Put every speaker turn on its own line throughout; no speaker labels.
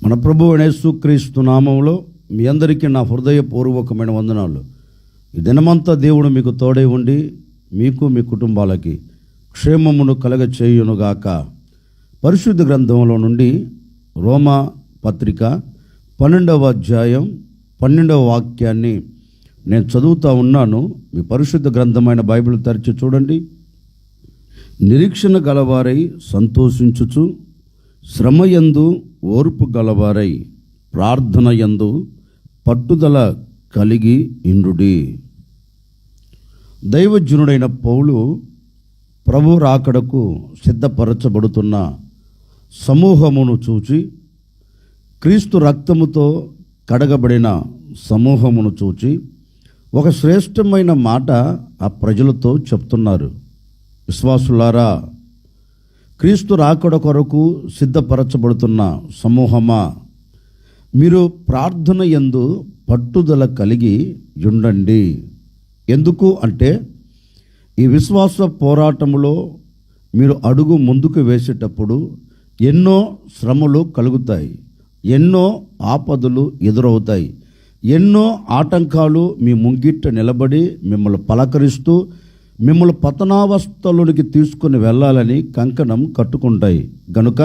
మన ప్రభువు యేసుక్రీస్తు నామములో మీ అందరికీ నా హృదయపూర్వకమైన వందనాలు. ఈ దినమంతా దేవుడు మీకు తోడై ఉండి మీకు మీ కుటుంబాలకి క్షేమమును కలగ చేయునుగాక. పరిశుద్ధ గ్రంథంలో నుండి రోమా పత్రిక 12వ అధ్యాయం 12వ వాక్యాన్ని నేను చదువుతూ ఉన్నాను. మీ పరిశుద్ధ గ్రంథమైన బైబిల్ తెరిచి చూడండి. నిరీక్షణ గలవారై సంతోషించుచు, శ్రమయందు ఓర్పు గలవారై, ప్రార్థన యందు పట్టుదల కలిగి ఇండుడి. దైవజనుడైన పౌలు ప్రభు రాకడకు సిద్ధపరచబడుతున్న సమూహమును చూచి, క్రీస్తు రక్తముతో కడగబడిన సమూహమును చూచి ఒక శ్రేష్టమైన మాట ఆ ప్రజలతో చెప్తున్నారు. విశ్వాసులారా, క్రీస్తు రాకడ కొరకు సిద్ధపరచబడుతున్న సమూహమా, మీరు ప్రార్థన యందు పట్టుదల కలిగి ఉండండి. ఎందుకు అంటే, ఈ విశ్వాస పోరాటంలో మీరు అడుగు ముందుకు వేసేటప్పుడు ఎన్నో శ్రమలు కలుగుతాయి, ఎన్నో ఆపదలు ఎదురవుతాయి, ఎన్నో ఆటంకాలు మీ ముంగిట నిలబడి మిమ్మల్ని పలకరిస్తూ మిమ్మల్ని పతనావస్థలోనికి తీసుకొని వెళ్ళాలని కంకణం కట్టుకుంటాయి. గనుక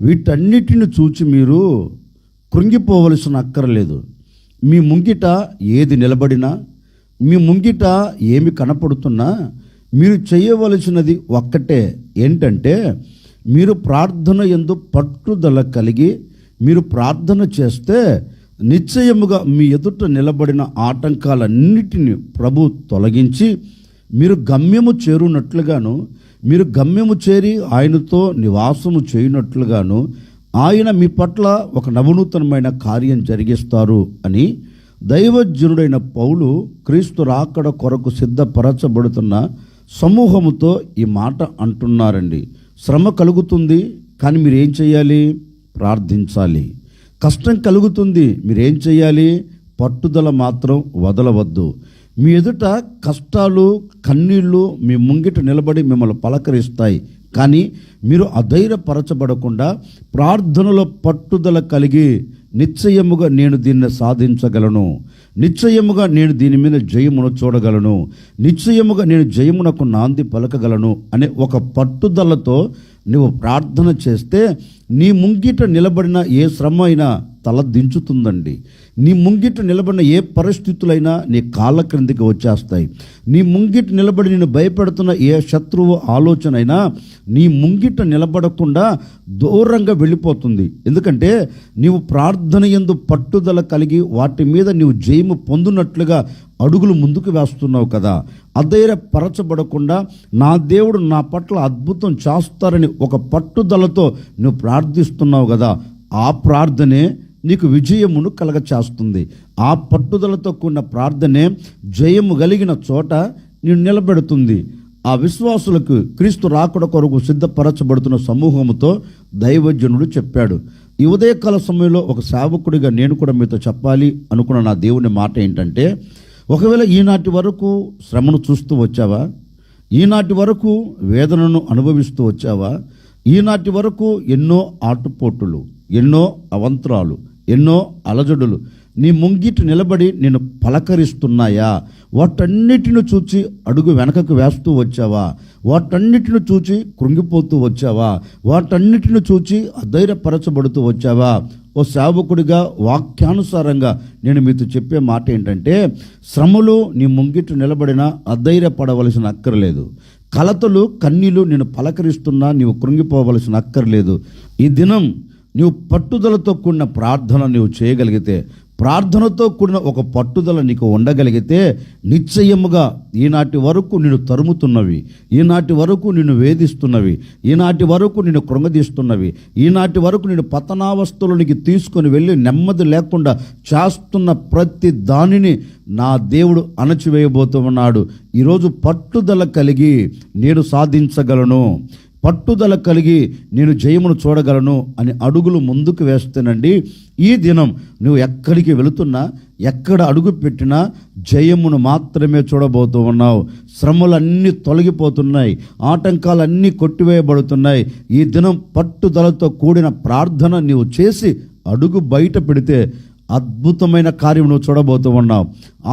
వీటన్నిటిని చూచి మీరు కృంగిపోవలసిన అక్కర్లేదు. మీ ముంగిట ఏది నిలబడినా, మీ ముంగిట ఏమి కనపడుతున్నా మీరు చేయవలసినది ఒక్కటే. ఏంటంటే, మీరు ప్రార్థన యందు పట్టుదల కలిగి మీరు ప్రార్థన చేస్తే నిశ్చయముగా మీ ఎదుట నిలబడిన ఆటంకాలన్నిటినీ ప్రభు తొలగించి మీరు గమ్యము చేరునట్లుగాను, మీరు గమ్యము చేరి ఆయనతో నివాసము చేయునట్లుగాను ఆయన మీ పట్ల ఒక నవనూతనమైన కార్యం జరిగిస్తారు అని దైవజనుడైన పౌలు క్రీస్తు రాకడ కొరకు సిద్ధపరచబడుతున్న సమూహముతో ఈ మాట అంటున్నారండి. శ్రమ కలుగుతుంది, కానీ మీరేం చేయాలి? ప్రార్థించాలి. కష్టం కలుగుతుంది, మీరేం చేయాలి? పట్టుదల మాత్రం వదలవద్దు. మీ ఎదుట కష్టాలు, కన్నీళ్ళు మీ ముంగిట నిలబడి మిమ్మల్ని పలకరిస్తాయి, కానీ మీరు అధైర్యపరచబడకుండా ప్రార్థనలో పట్టుదల కలిగి నిశ్చయముగా నేను దీన్ని సాధించగలను, నిశ్చయముగా నేను దీని మీద జయమును చూడగలను, నిశ్చయముగా నేను జయమునకు నాంది పలకగలను అనే ఒక పట్టుదలతో నువ్వు ప్రార్థన చేస్తే నీ ముంగిట నిలబడిన ఏ శ్రమ అయినా తల దించుతుందండి. నీ ముంగిట నిలబడిన ఏ పరిస్థితులైనా నీ కాళ్ళ క్రిందికి వచ్చేస్తాయి. నీ ముంగిట నిలబడి నేను భయపెడుతున్న ఏ శత్రువు ఆలోచన అయినా నీ ముంగిట నిలబడకుండా దూరంగా వెళ్ళిపోతుంది. ఎందుకంటే నీవు ప్రార్థన యందు పట్టుదల కలిగి వాటి మీద నీవు జయము పొందునట్లుగా అడుగులు ముందుకు వేస్తున్నావు కదా. అధైర్యపరచబడకుండా నా దేవుడు నా పట్ల అద్భుతం చేస్తారని ఒక పట్టుదలతో నువ్వు ప్రార్థిస్తున్నావు కదా, ఆ ప్రార్థనే నీకు విజయమును కలగచేస్తుంది. ఆ పట్టుదలతో కూడిన ప్రార్థనే జయము కలిగిన చోట నేను నిలబెడుతుంది. ఆ విశ్వాసులకు క్రీస్తు రాకడ కొరకు సిద్ధపరచబడుతున్న సమూహముతో దైవజనుడు చెప్పాడు. ఈ ఉదయకాల సమయంలో ఒక సేవకుడిగా నేను కూడా మీతో చెప్పాలి అనుకున్న నా దేవుని మాట ఏంటంటే, ఒకవేళ ఈనాటి వరకు శ్రమను చూస్తూ వచ్చావా, ఈనాటి వరకు వేదనను అనుభవిస్తూ వచ్చావా, ఈనాటి వరకు ఎన్నో ఆటుపోటులు, ఎన్నో అవంతరాలు, ఎన్నో అలజడులు నీ ముంగిటి నిలబడి నేను పలకరిస్తున్నాయా? వాటన్నిటిని చూచి అడుగు వెనకకు వేస్తూ వచ్చావా? వాటన్నిటిని చూచి కృంగిపోతూ వచ్చావా? వాటన్నిటిని చూచి అధైర్యపరచబడుతూ వచ్చావా? ఓ సేవకుడిగా వాక్యానుసారంగా నేను మీతో చెప్పే మాట ఏంటంటే, శ్రమలు నీ ముంగిట నిలబడినా అధైర్యపడవలసిన అక్కర్లేదు. కలతలు, కన్నీళ్ళు నేను పలకరిస్తున్నా నీవు కృంగిపోవలసిన అక్కర్లేదు. ఈ దినం నీవు పట్టుదలతో కూడిన ప్రార్థన నీవు చేయగలిగితే, ప్రార్థనతో కూడిన ఒక పట్టుదల నీకు ఉండగలిగితే, నిశ్చయముగా ఈనాటి వరకు నిన్ను తరుముతున్నవి, ఈనాటి వరకు నిన్ను వేధిస్తున్నవి, ఈనాటి వరకు నిన్ను కృంగదీస్తున్నవి, ఈనాటి వరకు నిన్ను పతనావస్థలోనికి తీసుకొని వెళ్ళి నెమ్మది లేకుండా చేస్తున్న ప్రతి దానిని నా దేవుడు అణచివేయబోతూ ఉన్నాడు. ఈరోజు పట్టుదల కలిగి నేను సాధించగలను, పట్టుదల కలిగి నేను జయమును చూడగలను అని అడుగులు ముందుకు వేస్తేనండి, ఈ దినం నువ్వు ఎక్కడికి వెళుతున్నా, ఎక్కడ అడుగు పెట్టినా జయమును మాత్రమే చూడబోతూ ఉన్నావు. శ్రమలన్నీ తొలగిపోతున్నాయి, ఆటంకాలన్నీ కొట్టివేయబడుతున్నాయి. ఈ దినం పట్టుదలతో కూడిన ప్రార్థన నీవు చేసి అడుగు బయట పెడితే అద్భుతమైన కార్యం నువ్వు చూడబోతూ ఉన్నావు.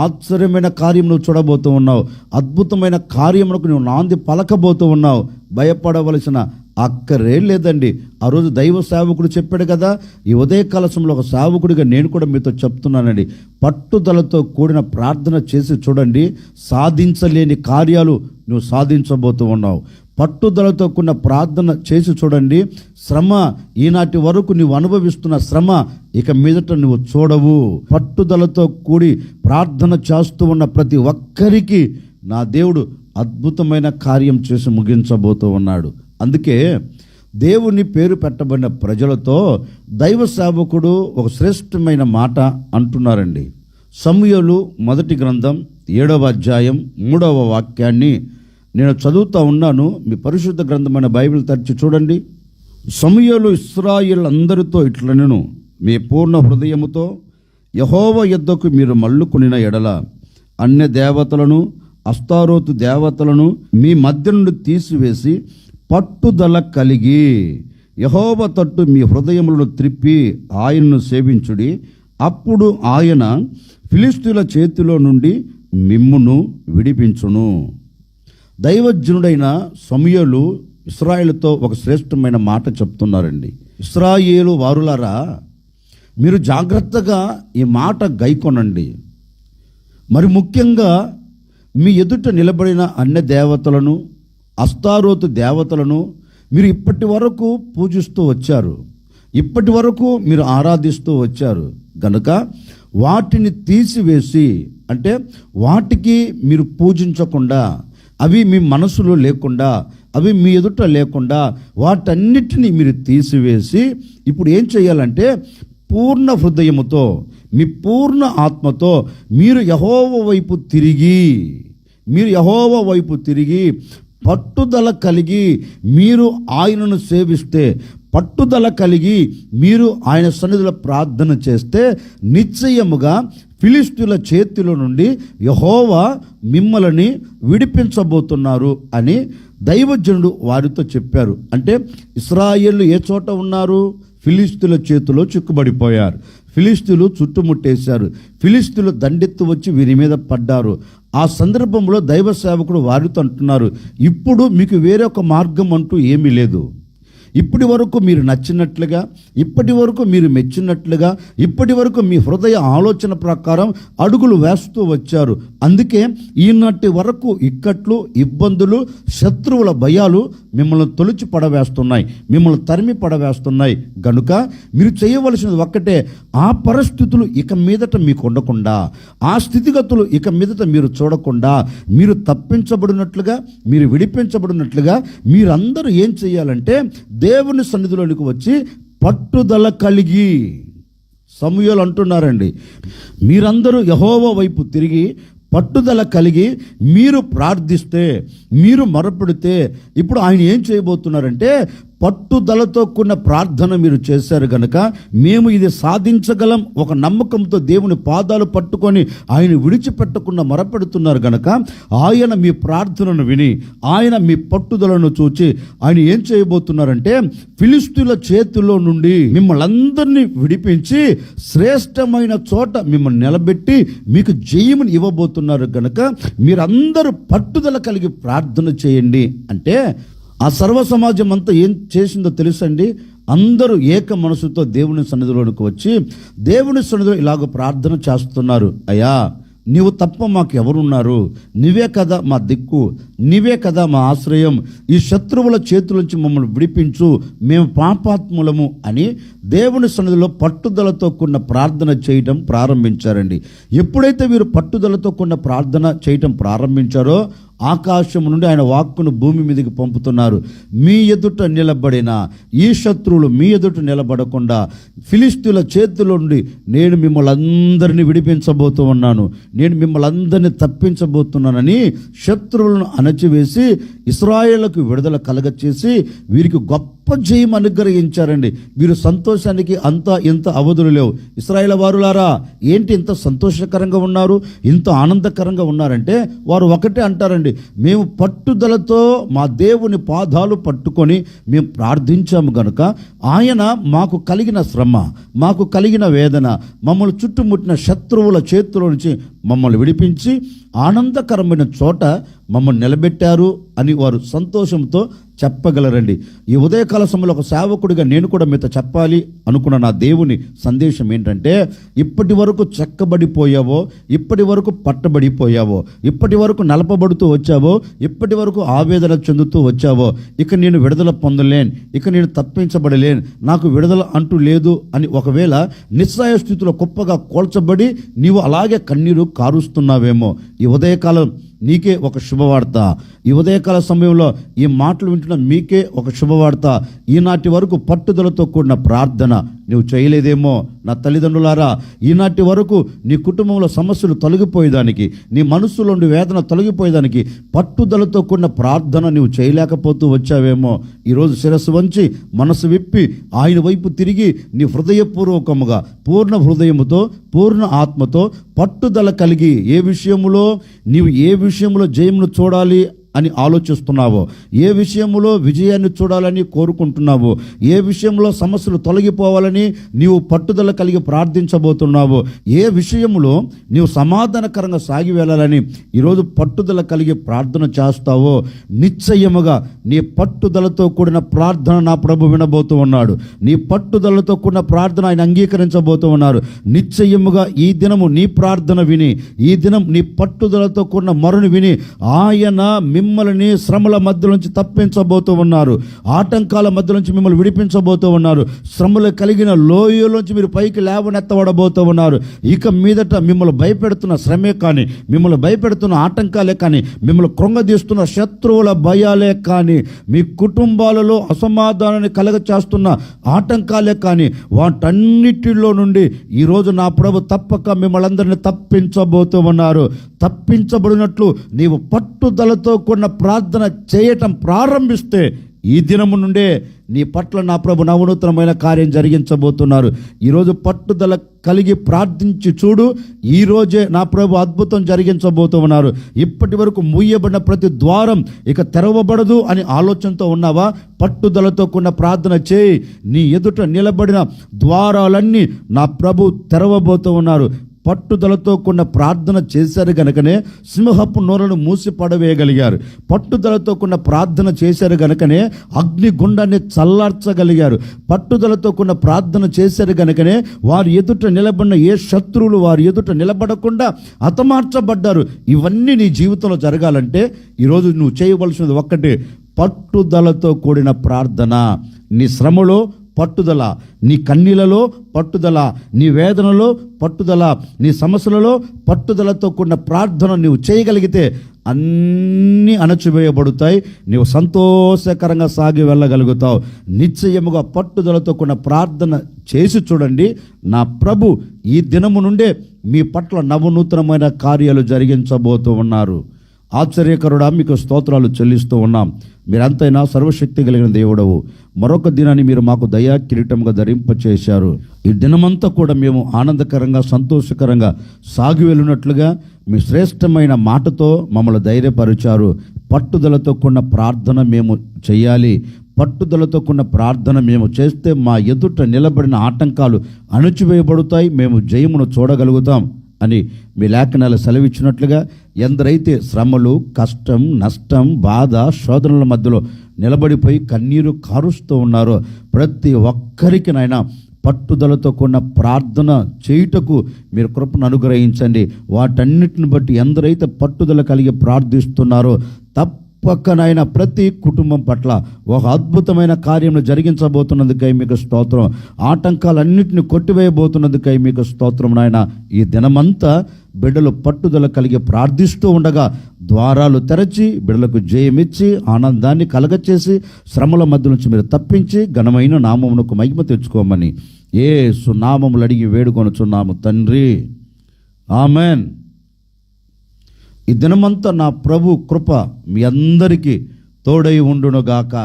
ఆశ్చర్యమైన కార్యం నువ్వు చూడబోతూ ఉన్నావు. అద్భుతమైన కార్యములకు నువ్వు నాంది పలకబోతూ ఉన్నావు. భయపడవలసిన అక్కరే లేదండి. ఆ రోజు దైవ సేవకుడు చెప్పాడు కదా, ఈ ఉదయకాల సమయంలో ఒక సేవకుడిగా నేను కూడా మీతో చెప్తున్నానండి. పట్టుదలతో కూడిన ప్రార్థన చేసి చూడండి, సాధించలేని కార్యాలు నువ్వు సాధించబోతూ ఉన్నావు. పట్టుదలతో కూడిన ప్రార్థన చేసి చూడండి, శ్రమ ఈనాటి వరకు నువ్వు అనుభవిస్తున్న శ్రమ ఇక మీదట నువ్వు చూడవు. పట్టుదలతో కూడి ప్రార్థన చేస్తూ ఉన్న ప్రతి ఒక్కరికి నా దేవుడు అద్భుతమైన కార్యం చేసి ముగించబోతూ ఉన్నాడు. అందుకే దేవుని పేరు పెట్టబడిన ప్రజలతో దైవ సేవకుడు ఒక శ్రేష్టమైన మాట అంటున్నారండి. సమూయేలు మొదటి గ్రంథం 7వ అధ్యాయం 3వ వాక్యాన్ని నేను చదువుతూ ఉన్నాను. మీ పరిశుద్ధ గ్రంథమైన బైబిల్ తెరిచి చూడండి. సమూయేలు ఇశ్రాయేలు అందరితో ఇట్లనెను, మీ పూర్ణ హృదయముతో యెహోవా యొద్దకు మీరు మళ్ళుకొనిన ఎడల అన్య దేవతలను అస్తారోతు దేవతలను మీ మధ్య నుండి తీసివేసి పట్టుదల కలిగి యెహోవా తట్టు మీ హృదయములను త్రిప్పి ఆయనను సేవించుడి. అప్పుడు ఆయన ఫిలిష్తీయుల చేతిలో నుండి మిమ్మును విడిపించును. దైవజనుడైన సమూయేలు ఇశ్రాయేలుతో ఒక శ్రేష్టమైన మాట చెప్తున్నారండి. ఇశ్రాయేలు వారులారా, మీరు జాగ్రత్తగా ఈ మాట గైకొనండి. మరి ముఖ్యంగా మీ ఎదుట నిలబడిన అన్య దేవతలను అస్తారోతు దేవతలను మీరు ఇప్పటి వరకు పూజిస్తూ వచ్చారు, ఇప్పటి వరకు మీరు ఆరాధిస్తూ వచ్చారు గనుక వాటిని తీసివేసి, అంటే వాటికి మీరు పూజించకుండా, అవి మీ మనసులో లేకుండా, అవి మీ ఎదుట లేకుండా వాటన్నిటినీ మీరు తీసివేసి ఇప్పుడు ఏం చేయాలంటే పూర్ణ హృదయముతో మీ పూర్ణ ఆత్మతో మీరు యెహోవా వైపు తిరిగి పట్టుదల కలిగి మీరు ఆయనను సేవిస్తే, పట్టుదల కలిగి మీరు ఆయన సన్నిధిలో ప్రార్థన చేస్తే నిశ్చయముగా ఫిలిష్తీయుల చేతిలో నుండి యెహోవా మిమ్మల్ని విడిపించబోతున్నారు అని దైవజనుడు వారితో చెప్పారు. అంటే ఇశ్రాయేలు ఏ చోట ఉన్నారు? ఫిలిష్తీయుల చేతిలో చిక్కుబడిపోయారు. ఫిలిష్తీయులు చుట్టుముట్టేశారు. ఫిలిష్తీయులు దండెత్తు వచ్చి వీరి మీద పడ్డారు. ఆ సందర్భంలో దైవ సేవకుడు వారితో అంటున్నారు, ఇప్పుడు మీకు వేరే ఒక మార్గం అంటూ ఏమీ లేదు. ఇప్పటి వరకు మీరు నచ్చినట్లుగా, ఇప్పటి వరకు మీరు మెచ్చినట్లుగా, ఇప్పటి వరకు మీ హృదయ ఆలోచన ప్రకారం అడుగులు వేస్తూ వచ్చారు. అందుకే ఈనాటి వరకు ఇక్కట్లు, ఇబ్బందులు, శత్రువుల భయాలు మిమ్మల్ని తొలిచి పడవేస్తున్నాయి, మిమ్మల్ని తరిమి పడవేస్తున్నాయి. గనుక మీరు చేయవలసినది ఒక్కటే, ఆ పరిస్థితులు ఇక మీదట మీకు ఉండకుండా, ఆ స్థితిగతులు ఇక మీదట మీరు చూడకుండా, మీరు తప్పించబడినట్లుగా, మీరు విడిపించబడినట్లుగా మీరందరూ ఏం చేయాలంటే దేవుని సన్నిధిలోనికి వచ్చి పట్టుదల కలిగి, సమూయేలు అంటున్నారండి, మీరందరూ యెహోవా వైపు తిరిగి పట్టుదల కలిగి మీరు ప్రార్థిస్తే, మీరు మొరపెడితే ఇప్పుడు ఆయన ఏం చేయబోతున్నారంటే పట్టుదలతో కూడిన ప్రార్థన మీరు చేశారు గనక మేము ఇది సాధించగలం ఒక నమ్మకంతో దేవుని పాదాలు పట్టుకొని ఆయన విడిచిపెట్టకుండా మొరపెడుతున్నారు గనక ఆయన మీ ప్రార్థనను విని ఆయన మీ పట్టుదలను చూచి ఆయన ఏం చేయబోతున్నారంటే ఫిలిష్తీయుల చేతిలో నుండి మిమ్మల్ని అందరినీ విడిపించి శ్రేష్టమైన చోట మిమ్మల్ని నిలబెట్టి మీకు జయమును ఇవ్వబోతున్నారు గనక మీరందరూ పట్టుదల కలిగి ప్రార్థన చేయండి. అంటే ఆ సర్వ సమాజం అంతా ఏం చేసిందో తెలుసండి. అందరూ ఏక మనసుతో దేవుని సన్నిధిలోనికి వచ్చి దేవుని సన్నిధిలో ఇలాగ ప్రార్థన చేస్తున్నారు. అయ్యా, నీవు తప్ప మాకు ఎవరున్నారు? నీవే కదా మా దిక్కు, నీవే కదా మా ఆశ్రయం. ఈ శత్రువుల చేతుల నుంచి మమ్మల్ని విడిపించు, మేము పాపాత్ములము అని దేవుని సన్నిధిలో పట్టుదలతో కూడిన ప్రార్థన చేయటం ప్రారంభించారండి. ఎప్పుడైతే వీరు పట్టుదలతో కూడిన ప్రార్థన చేయటం ప్రారంభించారో ఆకాశం నుండి ఆయన వాక్కును భూమి మీదకి పంపుతున్నారు. మీ ఎదుట నిలబడిన ఈ శత్రువులు మీ ఎదుట నిలబడకుండా ఫిలిష్తీయుల చేతిలో నుండి నేను మిమ్మల్ని అందరినీ విడిపించబోతూ ఉన్నాను, నేను మిమ్మల్ని అందరినీ తప్పించబోతున్నానని శత్రువులను అణచివేసి ఇశ్రాయేలుకు విడుదల కలగచేసి వీరికి గొప్ప జయం అనుగ్రహించారండి. వీరు సంతోషానికి అంతా ఇంత అవధులు లేవు. ఇశ్రాయేలు వారులారా, ఏంటి ఇంత సంతోషకరంగా ఉన్నారు, ఇంత ఆనందకరంగా ఉన్నారంటే వారు ఒకటే అంటారండి, చూడండి, మేము పట్టుదలతో మా దేవుని పాదాలు పట్టుకొని మేము ప్రార్థించాము గనుక ఆయన మాకు కలిగిన శ్రమ, మాకు కలిగిన వేదన, మమ్మల్ని చుట్టుముట్టిన శత్రువుల చేతిలో నుంచి మమ్మల్ని విడిపించి ఆనందకరమైన చోట మమ్మల్ని నిలబెట్టారు అని వారు సంతోషంతో చెప్పగలరండి. ఈ ఉదయకాల సమయంలో ఒక సేవకుడిగా నేను కూడా మీతో చెప్పాలి అనుకున్న నా దేవుని సందేశం ఏంటంటే, ఇప్పటి వరకు చెక్కబడిపోయావో, ఇప్పటి వరకు పట్టబడిపోయావో, ఇప్పటి వరకు నలపబడుతూ వచ్చావో, ఇప్పటి వరకు ఆవేదన చెందుతూ వచ్చావో, ఇక నేను విడుదల పొందలేను, ఇక నేను తప్పించబడలేను, నాకు విడుదల అంటూ లేదు అని ఒకవేళ నిస్సహాయ స్థితిలో కుప్పగా కోల్చబడి నీవు అలాగే కన్నీరు కారుస్తున్నావేమో, ఈ ఉదయకాలం నీకే ఒక శుభవార్త. ఈ ఉదయకాల సమయంలో ఈ మాటలు వింటున్న మీకే ఒక శుభవార్త. ఈనాటి వరకు పట్టుదలతో కూడిన ప్రార్థన నువ్వు చేయలేదేమో నా తల్లిదండ్రులారా, ఈనాటి వరకు నీ కుటుంబంలో సమస్యలు తొలగిపోయేదానికి, నీ మనస్సులో నుండి వేదన తొలగిపోయేదానికి పట్టుదలతో కూడిన ప్రార్థన నువ్వు చేయలేకపోతూ వచ్చావేమో. ఈరోజు శిరస్సు వంచి మనసు విప్పి ఆయన వైపు తిరిగి నీ హృదయపూర్వకముగా పూర్ణ హృదయముతో పూర్ణ ఆత్మతో పట్టుదల కలిగి నీవు ఏ విషయంలో జయమును చూడాలి అని ఆలోచిస్తున్నావో, ఏ విషయంలో విజయాన్ని చూడాలని కోరుకుంటున్నావో, ఏ విషయంలో సమస్యలు తొలగిపోవాలని నీవు పట్టుదల కలిగి ప్రార్థించబోతున్నావో, ఏ విషయంలో నీవు సమాధానకరంగా సాగి వెళ్ళాలని ఈరోజు పట్టుదల కలిగి ప్రార్థన చేస్తావో, నిశ్చయముగా నీ పట్టుదలతో కూడిన ప్రార్థన నా ప్రభు వినబోతూ ఉన్నాడు. నీ పట్టుదలతో కూడిన ప్రార్థన ఆయన అంగీకరించబోతూ ఉన్నారు. నిశ్చయముగా ఈ దినము నీ ప్రార్థన విని, ఈ దినం నీ పట్టుదలతో కూడిన మొరను విని ఆయన మిమ్మల్ని శ్రమల మధ్య నుంచి తప్పించబోతూ ఉన్నారు. ఆటంకాల మధ్య నుంచి మిమ్మల్ని విడిపించబోతూ ఉన్నారు. శ్రమలు కలిగిన లోయలోంచి మీరు పైకి లేవనెత్తబడబోతూ ఉన్నారు. ఇక మీదట మిమ్మల్ని భయపెడుతున్న శ్రమే కానీ, మిమ్మల్ని భయపెడుతున్న ఆటంకాలే కానీ, మిమ్మల్ని కృంగదీస్తున్న శత్రువుల భయాలే కానీ, మీ కుటుంబాలలో అసమాధానాన్ని కలగచేస్తున్న ఆటంకాలే కానీ, వాటన్నిటిలో నుండి ఈరోజు నా ప్రభు తప్పక మిమ్మల్ని అందరినీ తప్పించబోతూ ఉన్నారు. తప్పించబడినట్లు నీవు పట్టుదలతో కూడిన ప్రార్థన చేయటం ప్రారంభిస్తే ఈ దినము నుండే నీ పట్ల నా ప్రభు నవనూతనమైన కార్యం జరిగించబోతున్నారు. ఈరోజు పట్టుదల కలిగి ప్రార్థించి చూడు, ఈరోజే నా ప్రభు అద్భుతం జరిగించబోతూ ఉన్నారు. ఇప్పటి వరకు మూయబడిన ప్రతి ద్వారం ఇక తెరవబడదు అని ఆలోచనతో ఉన్నావా? పట్టుదలతో కూడిన ప్రార్థన చేయి. నీ ఎదుట నిలబడిన ద్వారాలన్నీ నా ప్రభు తెరవబోతూ ఉన్నారు. పట్టుదలతో కూడిన ప్రార్థన చేశారు గనుకనే సింహపు నోరును మూసి పడవేయగలిగారు. పట్టుదలతో కూడిన ప్రార్థన చేశారు గనుకనే అగ్నిగుండాన్ని చల్లార్చగలిగారు. పట్టుదలతో కూడిన ప్రార్థన చేశారు గనుకనే వారి ఎదుట నిలబడిన ఏ శత్రువులు వారి ఎదుట నిలబడకుండా హతమార్చబడ్డారు. ఇవన్నీ నీ జీవితంలో జరగాలంటే ఈరోజు నువ్వు చేయవలసినది ఒక్కటే, పట్టుదలతో కూడిన ప్రార్థన. నీ శ్రమలో పట్టుదల, నీ కన్నీళ్ళలో పట్టుదల, నీ వేదనలో పట్టుదల, నీ సమస్యలలో పట్టుదలతో కూడిన ప్రార్థన నీవు చేయగలిగితే అన్నీ అణచివేయబడతాయి. నీవు సంతోషకరంగా సాగి వెళ్ళగలుగుతావు. నిశ్చయముగా పట్టుదలతో కూడిన ప్రార్థన చేసి చూడండి. నా ప్రభు ఈ దినము నుండే మీ పట్ల నవనూతనమైన కార్యాలు జరిగించబోతూ ఉన్నారు. ఆశ్చర్యకరుడా, మీకు స్తోత్రాలు చెల్లిస్తూ ఉన్నాం. మీరంతైనా సర్వశక్తి కలిగిన దేవుడవు. మరొక దినాన్ని మీరు మాకు దయా కిరీటంగా ధరింపచేశారు. ఈ దినమంతా కూడా మేము ఆనందకరంగా సంతోషకరంగా సాగి వెళ్ళినట్లుగా మీ శ్రేష్టమైన మాటతో మమ్మల్ని ధైర్యపరిచారు. పట్టుదలతో కూడిన ప్రార్థన మేము చేయాలి. పట్టుదలతో కూడిన ప్రార్థన మేము చేస్తే మా ఎదుట నిలబడిన ఆటంకాలు అణచివేయబడతాయి, మేము జయమును చూడగలుగుతాం అని మీ లేఖనాలు సెలవిచ్చినట్లుగా ఎందరైతే శ్రమలు, కష్టం, నష్టం, బాధ, శోధనల మధ్యలో నిలబడిపోయి కన్నీరు కారుస్తూ ఉన్నారో ప్రతి ఒక్కరికి నాయన పట్టుదలతో కూడిన ప్రార్థన చేయుటకు మీరు కృపను అనుగ్రహించండి. వాటన్నిటిని బట్టి ఎందరైతే పట్టుదల కలిగి ప్రార్థిస్తున్నారో తప్పకనైనా ప్రతి కుటుంబం పట్ల ఒక అద్భుతమైన కార్యమును జరిగించబోతున్నందుకై మీకు స్తోత్రం. ఆటంకాలన్నింటినీ కొట్టివేయబోతున్నందుకై మీకు స్తోత్రం నాయన. ఈ దినమంతా బిడ్డలు పట్టుదల కలిగి ప్రార్థిస్తూ ఉండగా ద్వారాలు తెరచి బిడ్డలకు జయమిచ్చి ఆనందాన్ని కలగచేసి శ్రమల మధ్య నుంచి మీరు తప్పించి ఘనమైన నామమునకు మహిమ తెచ్చుకోమని యేసు నామములు అడిగి వేడుకొనుచున్నాము తండ్రి, ఆమెన్. ఈ దినమంతా నా ప్రభు కృప మీ అందరికీ తోడై ఉండునుగాక.